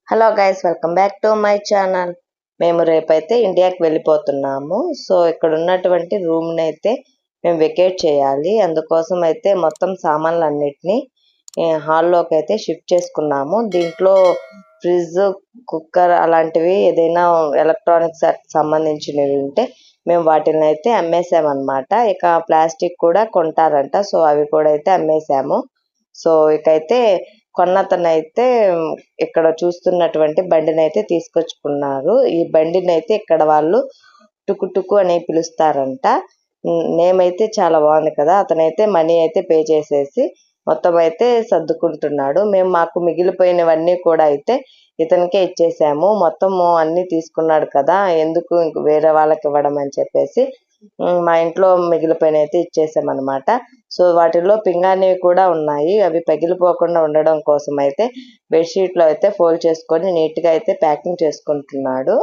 Hello guys, welcome back to my channel. మేము రేపైతే ఇండియాకి వెళ్ళిపోతున్నాము. సో ఇక్కడ ఉన్నటువంటి రూమ్ని అయితే మేము వెకేట్ చేయాలి. అందుకోసం అయితే మొత్తం సామాన్లు అన్నిటినీ హాల్లోకి అయితే షిఫ్ట్ చేసుకున్నాము. దీంట్లో ఫ్రిడ్జ్, కుక్కర్ అలాంటివి ఏదైనా ఎలక్ట్రానిక్స్ సంబంధించినవి ఉంటే మేము వాటిని అయితే అమ్మేసామన్నమాట. ఇక ప్లాస్టిక్ కూడా కొంటారంట, సో అవి కూడా అయితే అమ్మేసాము. సో ఇకైతే కొన్నతను అయితే ఇక్కడ చూస్తున్నటువంటి బండిని అయితే తీసుకొచ్చుకున్నారు. ఈ బండిని అయితే ఇక్కడ వాళ్ళు టుకు టుకు అని పిలుస్తారంట. నేమ్ అయితే చాలా బాగుంది కదా. అతనైతే మనీ అయితే పే చేసేసి మొత్తం అయితే సర్దుకుంటున్నాడు. మేము మాకు మిగిలిపోయినవన్నీ కూడా అయితే ఇతనికే ఇచ్చేసాము. మొత్తము అన్నీ తీసుకున్నాడు కదా, ఎందుకు వేరే వాళ్ళకి ఇవ్వడం అని చెప్పేసి మా ఇంట్లో మిగిలిపోయిన అయితే ఇచ్చేసామన్నమాట. సో వాటిల్లో పింగాణివి కూడా ఉన్నాయి. అవి పగిలిపోకుండా ఉండడం కోసం అయితే బెడ్షీట్లో అయితే ఫోల్డ్ చేసుకొని నీట్గా అయితే ప్యాకింగ్ చేసుకుంటున్నాడు.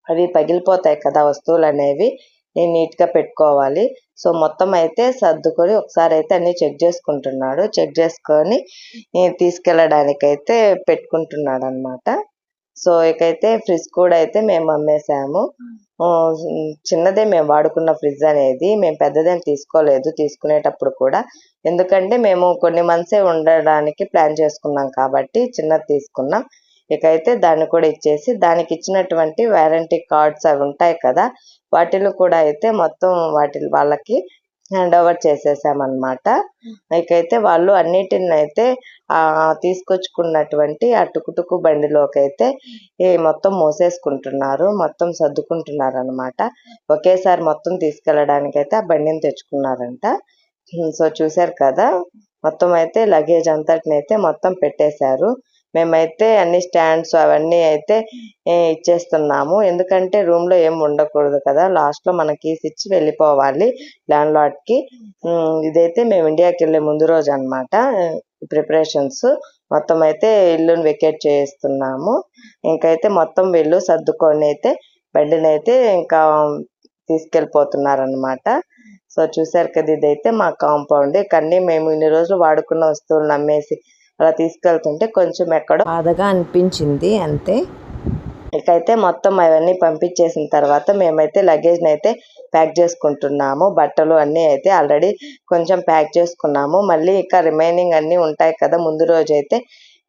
అవి పగిలిపోతాయి కదా వస్తువులు అనేవి, నేను నీట్గా పెట్టుకోవాలి. సో మొత్తం అయితే సర్దుకొని ఒకసారి అయితే అన్ని చెక్ చేసుకుంటున్నాడు. చెక్ చేసుకొని తీసుకెళ్ళడానికైతే పెట్టుకుంటున్నాడు అనమాట. సో ఇకైతే ఫ్రిడ్జ్ కూడా అయితే మేము అమ్మేసాము. చిన్నదే మేము వాడుకున్న ఫ్రిడ్జ్ అనేది, మేము పెద్దదేం తీసుకోలేదు తీసుకునేటప్పుడు కూడా. ఎందుకంటే మేము కొన్ని మంత్సే ఉండడానికి ప్లాన్ చేసుకున్నాం కాబట్టి చిన్నది తీసుకున్నాం. ఇకైతే దాన్ని కూడా ఇచ్చేసి దానికి ఇచ్చినటువంటి వారంటీ కార్డ్స్ అవి ఉంటాయి కదా, వాటిని కూడా అయితే మొత్తం వాళ్ళకి హ్యాండ్ ఓవర్ చేసేసామన్నమాట. ఇకైతే వాళ్ళు అన్నిటిని అయితే తీసుకొచ్చుకున్నటువంటి ఆ టుకుటుకు బండిలోకి అయితే మొత్తం మోసేసుకుంటున్నారు, మొత్తం సర్దుకుంటున్నారు అనమాట. ఒకేసారి మొత్తం తీసుకెళ్ళడానికైతే ఆ బండిని తెచ్చుకున్నారంట. సో చూశారు కదా, మొత్తం అయితే లగేజ్ అంతటిని అయితే మొత్తం పెట్టేశారు. మేమైతే అన్ని స్టాండ్స్ అవన్నీ అయితే ఇచ్చేస్తున్నాము. ఎందుకంటే రూమ్లో ఏం ఉండకూడదు కదా, లాస్ట్లో మన కీస్ ఇచ్చి వెళ్ళిపోవాలి ల్యాండ్ లార్డ్కి. ఇదైతే మేము ఇండియాకి వెళ్ళే ముందు రోజు అనమాట ప్రిపరేషన్స్. మొత్తం అయితే ఇల్లుని వెకేట్ చేస్తున్నాము. ఇంకైతే మొత్తం వీళ్ళు సర్దుకొని అయితే బండిని అయితే ఇంకా తీసుకెళ్ళిపోతున్నారనమాట. సో చూసారు కదా, ఇదైతే మా కాంపౌండ్. కానీ మేము ఇన్ని రోజులు వాడుకున్న వస్తువులను అమ్మేసి అలా తీసుకెళ్తుంటే కొంచెం ఎక్కడో బాధగా అనిపించింది అంతే. ఇకైతే మొత్తం అవన్నీ పంపించేసిన తర్వాత మేమైతే లగేజ్ని అయితే ప్యాక్ చేసుకుంటున్నాము. బట్టలు అన్నీ అయితే ఆల్రెడీ కొంచెం ప్యాక్ చేసుకున్నాము. మళ్ళీ ఇక రిమైనింగ్ అన్నీ ఉంటాయి కదా, ముందు రోజు అయితే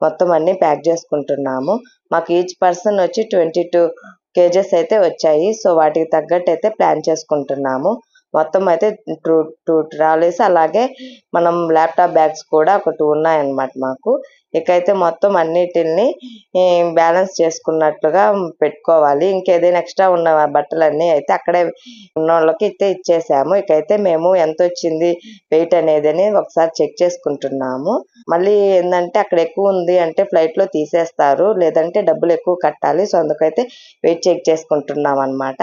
మొత్తం అన్నీ ప్యాక్ చేసుకుంటున్నాము. మాకు ఈచ్ పర్సన్ వచ్చి 22 kgs అయితే వచ్చాయి. సో వాటికి తగ్గట్టు అయితే ప్లాన్ చేసుకుంటున్నాము. మొత్తం అయితే టూ ట్రాలీస్, అలాగే మనం ల్యాప్టాప్ బ్యాగ్స్ కూడా ఒక 2 ఉన్నాయన్నమాట మాకు. ఇకైతే మొత్తం అన్నిటిని బ్యాలెన్స్ చేసుకున్నట్లుగా పెట్టుకోవాలి. ఇంకేదైనా ఎక్స్ట్రా ఉన్న బట్టలన్నీ అయితే అక్కడే ఉన్న వాళ్ళకి అయితే ఇచ్చేసాము. ఇకైతే మేము ఎంత వచ్చింది వెయిట్ అనేది ఒకసారి చెక్ చేసుకుంటున్నాము. మళ్ళీ ఏంటంటే అక్కడ ఎక్కువ ఉంది అంటే ఫ్లైట్లో తీసేస్తారు, లేదంటే డబ్బులు ఎక్కువ కట్టాలి. సో అందుకైతే వెయిట్ చెక్ చేసుకుంటున్నాం అనమాట.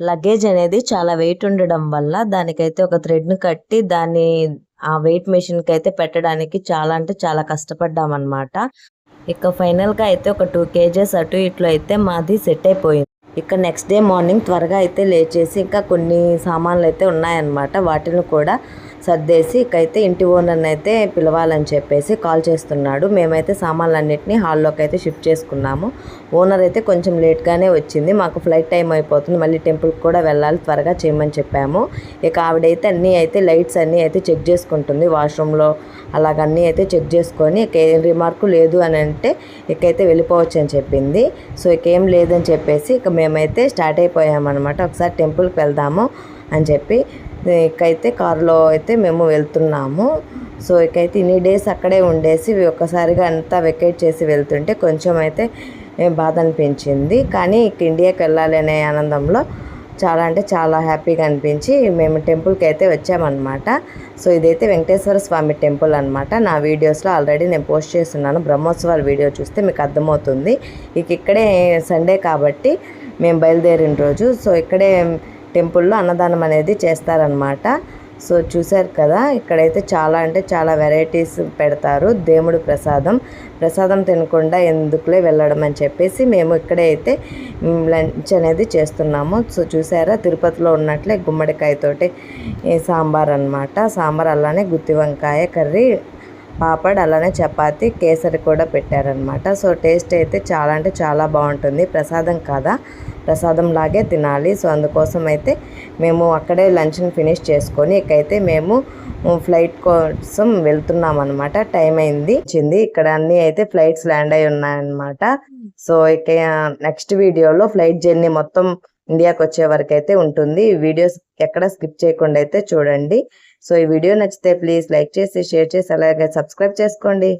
లగేజ్ అనేది చాలా వెయిట్ ఉండడం వల్ల దానికైతే ఒక థ్రెడ్ను కట్టి దాన్ని ఆ వెయిట్ మెషిన్కి అయితే పెట్టడానికి చాలా అంటే చాలా కష్టపడ్డామన్నమాట. ఇక ఫైనల్గా అయితే ఒక 2 kgs అటు ఇట్లు అయితే మాది సెట్ అయిపోయింది. ఇక నెక్స్ట్ డే మార్నింగ్ త్వరగా అయితే లేచేసి ఇంకా కొన్ని సామాన్లు అయితే ఉన్నాయన్నమాట, వాటిని కూడా సర్దేసి ఇకైతే ఇంటి ఓనర్ని అయితే పిలవాలని చెప్పేసి కాల్ చేస్తున్నాడు. మేమైతే సామాన్లన్నింటినీ హాల్లోకి అయితే షిఫ్ట్ చేసుకున్నాము. ఓనర్ అయితే కొంచెం లేట్గానే వచ్చింది, మాకు ఫ్లైట్ టైం అయిపోతుంది, మళ్ళీ టెంపుల్కి కూడా వెళ్ళాలి, త్వరగా చేయమని చెప్పాము. ఇక ఆవిడైతే అన్నీ అయితే లైట్స్ అన్నీ అయితే చెక్ చేసుకుంటుంది, వాష్రూమ్లో అలాగన్నీ అయితే చెక్ చేసుకొని ఇక ఏం రిమార్కు లేదు అని అంటే ఇకైతే వెళ్ళిపోవచ్చు అని చెప్పింది. సో ఇక ఏం లేదని చెప్పేసి ఇక మేమైతే స్టార్ట్ అయిపోయామన్నమాట. ఒకసారి టెంపుల్కి వెళ్దాము అని చెప్పి ఇకైతే కారులో అయితే మేము వెళ్తున్నాము. సో ఇకైతే ఇన్ని డేస్ అక్కడే ఉండేసి ఒక్కసారిగా అంతా వెకేట్ చేసి వెళ్తుంటే కొంచెం అయితే బాధ అనిపించింది. కానీ ఇక ఇండియాకి వెళ్ళాలి అనే ఆనందంలో చాలా అంటే చాలా హ్యాపీగా అనిపించి మేము టెంపుల్కి అయితే వచ్చామన్నమాట. సో ఇదైతే వెంకటేశ్వర స్వామి టెంపుల్ అనమాట. నా వీడియోస్లో ఆల్రెడీ నేను పోస్ట్ చేస్తున్నాను, బ్రహ్మోత్సవాల వీడియో చూస్తే మీకు అర్థమవుతుంది. ఇక్కడే సండే కాబట్టి మేము బయలుదేరిన రోజు. సో ఇక్కడే టెంపుల్లో అన్నదానం అనేది చేస్తారనమాట. సో చూశారు కదా, ఇక్కడైతే చాలా అంటే చాలా వెరైటీస్ పెడతారు. దేవుడు ప్రసాదం తినకుండా ఎందుకులే వెళ్ళడం అని చెప్పేసి మేము ఇక్కడే అయితే లంచ్ అనేది చేస్తున్నాము. సో చూసారా, తిరుపతిలో ఉన్నట్లే గుమ్మడికాయతోటి సాంబార్ అనమాట. సాంబార్ అలానే గుత్తి వంకాయ కర్రీ, పాపడ్ అలానే చపాతి కేసరి కూడా పెట్టారనమాట. సో టేస్ట్ అయితే చాలా అంటే చాలా బాగుంటుంది. ప్రసాదం కాదా, ప్రసాదం లాగే తినాలి. సో అందుకోసం అయితే మేము అక్కడే లంచ్ని ఫినిష్ చేసుకొని ఇకైతే మేము ఫ్లైట్ కోసం వెళ్తున్నాం అనమాట. టైం అయింది ఇక్కడ అన్నీ అయితే ఫ్లైట్స్ ల్యాండ్ అయి ఉన్నాయన్నమాట. సో ఇక నెక్స్ట్ వీడియోలో ఫ్లైట్ జర్నీ మొత్తం ఇండియాకి వచ్చే వరకు అయితే ఉంటుంది. ఈ వీడియోస్ ఎక్కడ స్కిప్ చేయకుండా అయితే చూడండి. సో ఈ వీడియో నచ్చితే ప్లీజ్ లైక్ చేసి షేర్ చేసి అలాగే సబ్స్క్రైబ్ చేసుకోండి.